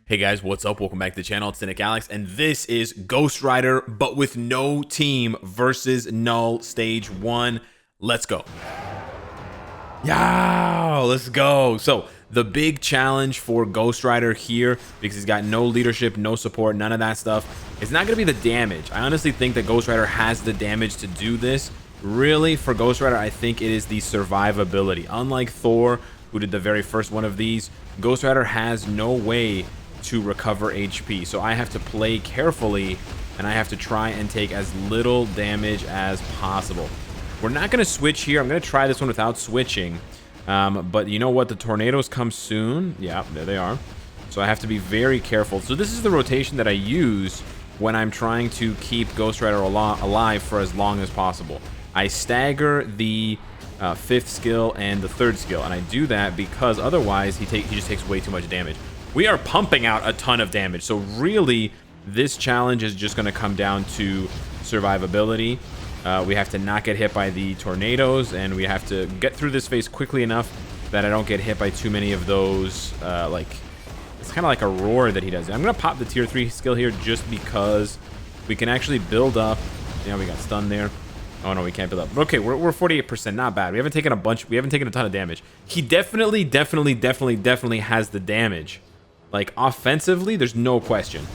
Hey guys, what's up? Welcome back to the channel. It's Cynicalex, and this is Ghost Rider, but with no team versus Null Stage 1. Let's go. Yeah, let's go. So, the big challenge for Ghost Rider here, because he's got no leadership, no support, none of that stuff, it's not going to be the damage. I honestly think that Ghost Rider has the damage to do this. Really, for Ghost Rider, I think it is the survivability. Unlike Thor, who did the very first one of these, Ghost Rider has no way to recover HP, so I have to play carefully and I have to try and take as little damage as possible. We're not going to switch here. I'm going to try this one without switching, but you know what, the tornadoes come soon. Yeah, there they are, so I have to be very careful. So this is the rotation that I use when I'm trying to keep Ghost Rider alive for as long as possible. I stagger the 5th skill and the 3rd skill, and I do that because otherwise he just takes way too much damage. We are pumping out a ton of damage, so really this challenge is just going to come down to survivability. We have to not get hit by the tornadoes, and we have to get through this phase quickly enough that I don't get hit by too many of those, like, it's kind of like a roar that he does. I'm going to pop the tier 3 skill here just because we can actually build up. Yeah, we got stunned there. Oh no, we can't build up. Okay, we're 48%, not bad. We haven't taken a ton of damage. He definitely has the damage. Like, offensively, there's no question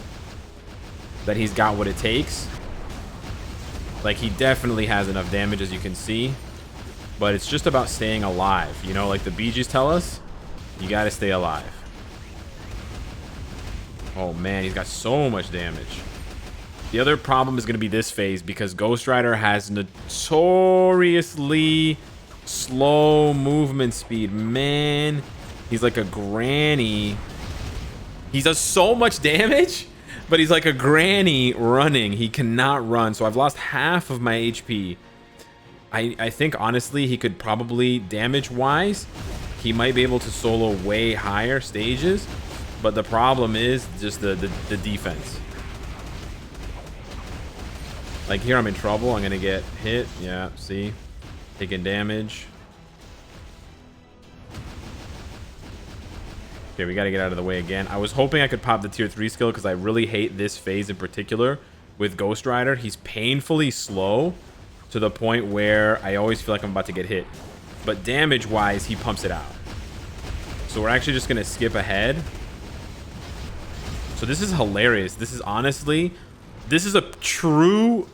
that he's got what it takes. Like, he definitely has enough damage, as you can see. But it's just about staying alive. You know, like the Bee Gees tell us, you gotta stay alive. Oh man, he's got so much damage. The other problem is going to be this phase, because Ghost Rider has notoriously slow movement speed. Man, he's like a granny. He does so much damage, but he's like a granny running. He cannot run, so I've lost half of my HP. I think, honestly, he could probably, damage-wise, he might be able to solo way higher stages, but the problem is just the defense. Like, here I'm in trouble. I'm going to get hit. Yeah, see? Taking damage. Okay, we got to get out of the way again. I was hoping I could pop the tier 3 skill because I really hate this phase in particular with Ghost Rider. He's painfully slow to the point where I always feel like I'm about to get hit. But damage-wise, he pumps it out. So we're actually just going to skip ahead. So this is hilarious. This is honestly... This is a true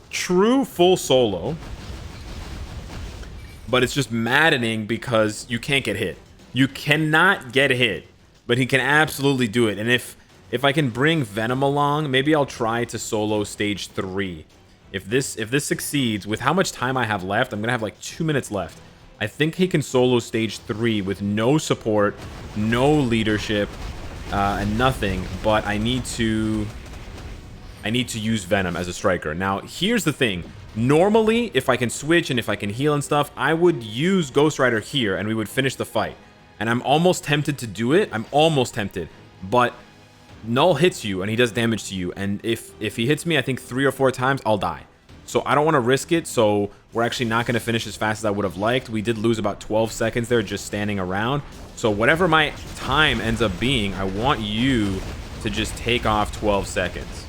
full solo. But it's just maddening because you can't get hit. You cannot get hit. But he can absolutely do it. And if I can bring Venom along, maybe I'll try to solo stage 3. If this succeeds, with how much time I have left, I'm gonna have like 2 minutes left. I think he can solo stage 3 with no support, no leadership, and nothing. But I need to use Venom as a striker. Now, here's the thing. Normally, if I can switch and if I can heal and stuff, I would use Ghost Rider here and we would finish the fight. And I'm almost tempted to do it. I'm almost tempted. But Null hits you and he does damage to you. And if he hits me, I think 3 or 4 times, I'll die. So I don't want to risk it. So we're actually not going to finish as fast as I would have liked. We did lose about 12 seconds there just standing around. So whatever my time ends up being, I want you to just take off 12 seconds.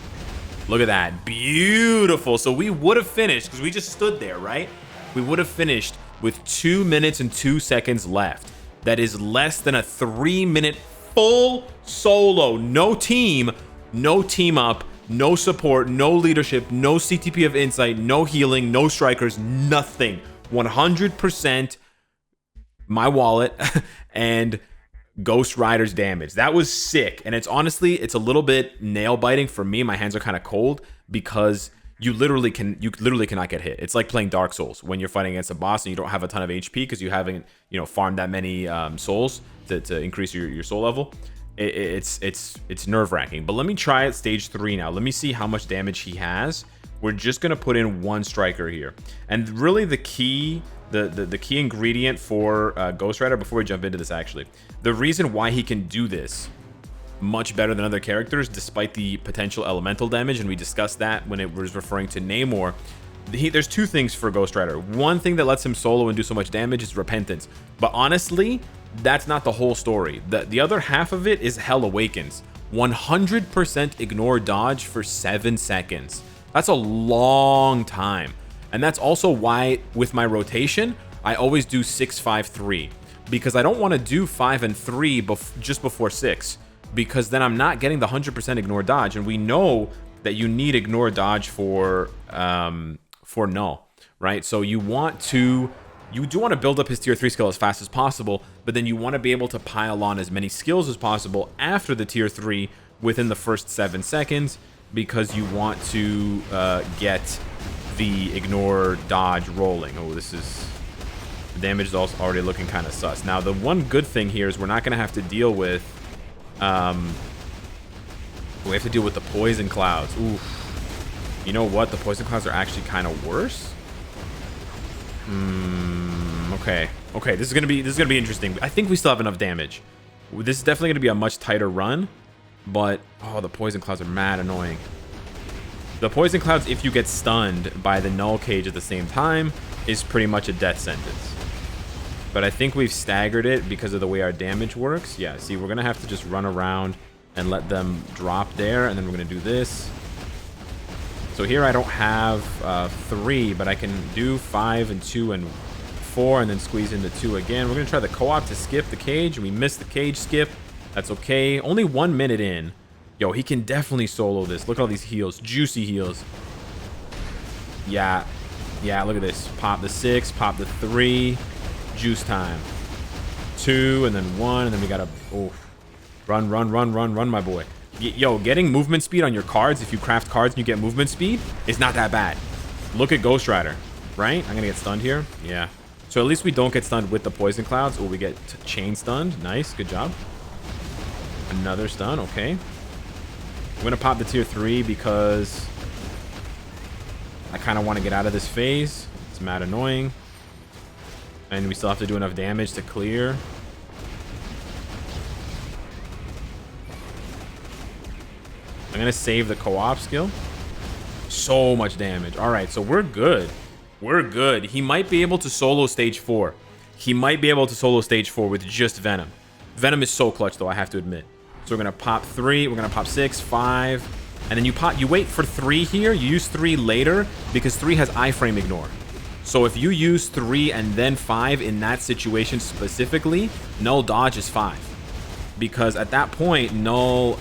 Look at that. Beautiful. So we would have finished, because we just stood there, right? We would have finished with 2 minutes and 2 seconds left. That is less than a 3-minute full solo. No team up, no support, no leadership, no CTP of insight, no healing, no strikers, nothing. 100% my wallet and Ghost Rider's damage. That was sick. And it's honestly, it's a little bit nail biting for me. My hands are kind of cold because you literally cannot get hit. It's like playing Dark Souls when you're fighting against a boss and you don't have a ton of HP because you haven't, you know, farmed that many souls to increase your soul level. It's nerve-wracking. But let me try it stage 3 now. Let me see how much damage he has. We're just gonna put in 1 striker here. And really the key ingredient for Ghost Rider, before we jump into this, actually, the reason why he can do this much better than other characters despite the potential elemental damage, and we discussed that when it was referring to Namor, there's 2 things for Ghost Rider. One thing that lets him solo and do so much damage is repentance, but honestly that's not the whole story. The other half of it is Hell Awakens. 100% ignore dodge for 7 seconds. That's a long time. And that's also why with my rotation, I always do 6-5-3, because I don't want to do 5 and 3 just before 6, because then I'm not getting the 100% ignore dodge. And we know that you need ignore dodge for null, right? So you do want to build up his tier 3 skill as fast as possible, but then you want to be able to pile on as many skills as possible after the tier 3 within the first 7 seconds, because you want to get the ignore dodge rolling. Oh, the damage is also already looking kind of sus. Now, the one good thing here is we're not going to have to deal with we have to deal with the poison clouds. Oof. You know what? The poison clouds are actually kind of worse. Okay. Okay, this is gonna be interesting. I think we still have enough damage. This is definitely gonna be a much tighter run, but oh, the poison clouds are mad annoying. The poison clouds, if you get stunned by the null cage at the same time, is pretty much a death sentence. But I think we've staggered it because of the way our damage works. Yeah, see, we're gonna have to just run around and let them drop there, and then we're gonna do this. So here I don't have 3, but I can do 5 and 2 and 4, and then squeeze into 2 again. We're gonna try the co-op to skip the cage. We missed the cage skip. That's okay. Only 1 minute in. Yo, he can definitely solo this. Look at all these heals, juicy heals. Yeah, look at this. Pop the 6, pop the 3, juice time. 2 and then 1, and then we gotta run, my boy. Yo, getting movement speed on your cards, if you craft cards and you get movement speed, is not that bad. Look at Ghost Rider, right? I'm gonna get stunned here. Yeah. So at least we don't get stunned with the poison clouds. Oh, we get chain stunned. Nice, good job. Another stun, okay. I'm gonna pop the tier 3 because I kind of want to get out of this phase. It's mad annoying. And we still have to do enough damage to clear. I'm gonna save the co-op skill. So much damage. All right, so we're good. We're good. He might be able to solo stage 4. He might be able to solo stage 4 with just Venom. Venom is so clutch, though, I have to admit. So we're gonna pop 3. We're gonna pop 6, 5, and then you wait for 3 here. You use 3 later because 3 has iframe ignore. So if you use 3 and then 5 in that situation specifically, null dodge is 5. Because at that point, null,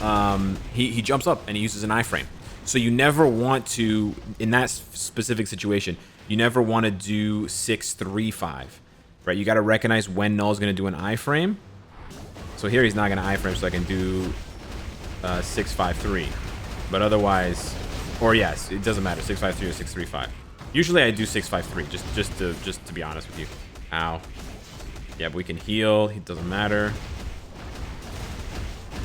he jumps up and he uses an iframe. So you never want to, in that specific situation, you never want to do 6, 3, 5, right? You got to recognize when null's going to do an iframe. So here he's not going to iframe, so I can do 6, 5, 3. But otherwise, or yes, it doesn't matter, 6, 5, 3 or 6, 3, 5. Usually I do 6, 5, 3, just to be honest with you. Ow. Yeah, but we can heal. It doesn't matter.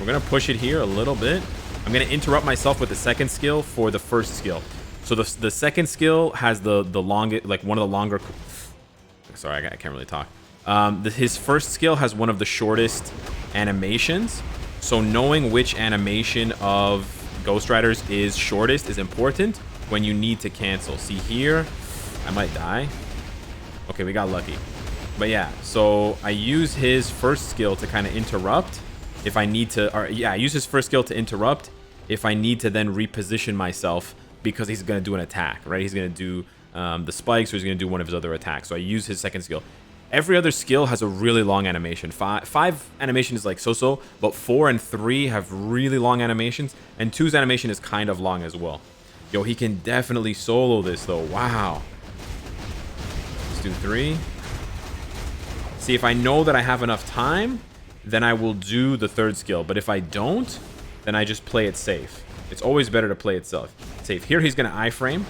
We're gonna push it here a little bit. I'm gonna interrupt myself with the second skill for the first skill. So the second skill has the longest, like one of the longer. Sorry, I can't really talk. His first skill has one of the shortest animations. So knowing which animation of Ghost Riders is shortest is important when you need to cancel. See here, I might die. Okay, we got lucky. But yeah, so I use his first skill to kind of interrupt. If I need to, or yeah, I use his first skill to interrupt if I need to then reposition myself because he's going to do an attack, right? He's going to do the spikes, or he's going to do one of his other attacks. So I use his second skill. Every other skill has a really long animation. Five animation is like so-so, but 4 and 3 have really long animations, and 2's animation is kind of long as well. Yo, he can definitely solo this though. Wow. Let's do 3. See, if I know that I have enough time, then I will do the third skill. But if I don't, then I just play it safe. It's always better to play it safe. Here he's going to iframe.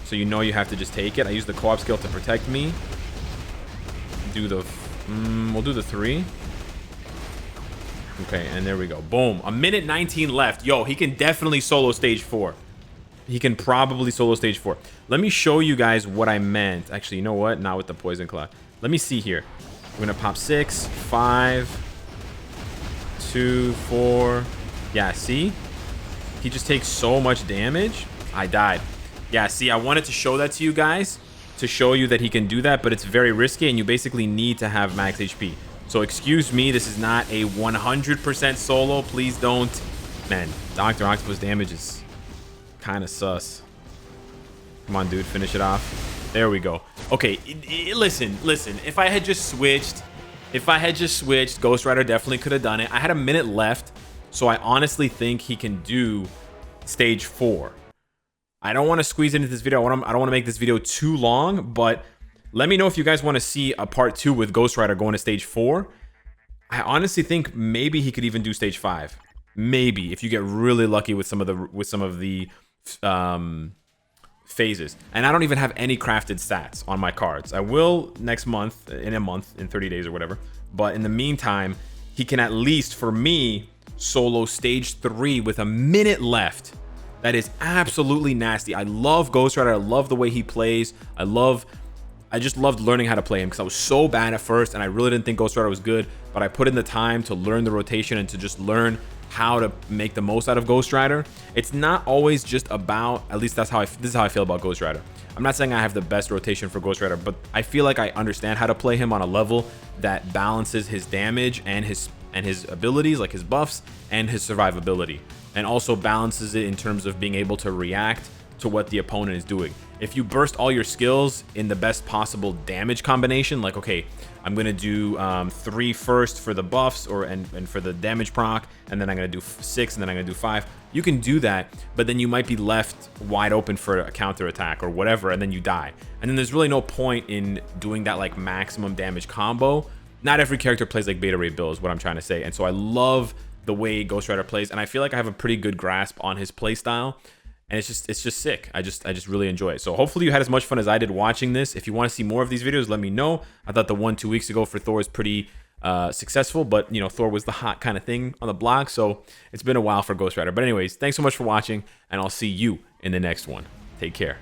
So you know you have to just take it. I use the co-op skill to protect me. Do the... we'll do the 3. Okay, and there we go. Boom. 1:19 left. Yo, he can definitely solo stage 4. He can probably solo stage 4. Let me show you guys what I meant. Actually, you know what? Not with the poison cloud. Let me see here. We're going to pop 6, 5... 2, 4. Yeah, see? He just takes so much damage. I died. Yeah, see, I wanted to show that to you guys to show you that he can do that, but it's very risky and you basically need to have max HP. So excuse me, this is not a 100% solo. Please don't Man, Dr. Octopus damage is kind of sus. Come on, dude, finish it off. There we go. Okay, listen. If I had just switched, Ghost Rider definitely could have done it. I had a minute left, so I honestly think he can do stage 4. I don't want to squeeze into this video. I don't want to make this video too long, but let me know if you guys want to see a part 2 with Ghost Rider going to stage 4. I honestly think maybe he could even do stage 5. Maybe if you get really lucky with some of the phases. And I don't even have any crafted stats on my cards. I will next month, in 30 days or whatever. But in the meantime, he can at least, for me, solo stage 3 with a minute left. That is absolutely nasty. I love Ghost Rider. I love the way he plays. I just loved learning how to play him because I was so bad at first and I really didn't think Ghost Rider was good, but I put in the time to learn the rotation and to just learn how to make the most out of Ghost Rider. It's not always just about, at least this is how I feel about Ghost Rider. I'm not saying I have the best rotation for Ghost Rider, but I feel like I understand how to play him on a level that balances his damage and his abilities, like his buffs and his survivability, and also balances it in terms of being able to react to what the opponent is doing. If you burst all your skills in the best possible damage combination, like, okay, I'm gonna do 3 first for the buffs and for the damage proc, and then I'm gonna do 6, and then I'm gonna do 5. You can do that, but then you might be left wide open for a counter attack or whatever, and then you die. And then there's really no point in doing that like maximum damage combo. Not every character plays like Beta Ray Bill is what I'm trying to say. And so I love the way Ghost Rider plays, and I feel like I have a pretty good grasp on his play style. And it's just sick. I just really enjoy it. So hopefully you had as much fun as I did watching this. If you want to see more of these videos, let me know. I thought the one 2 weeks ago for Thor is pretty successful, but you know, Thor was the hot kind of thing on the block, so it's been a while for Ghost Rider. But anyways, thanks so much for watching, and I'll see you in the next one. Take care.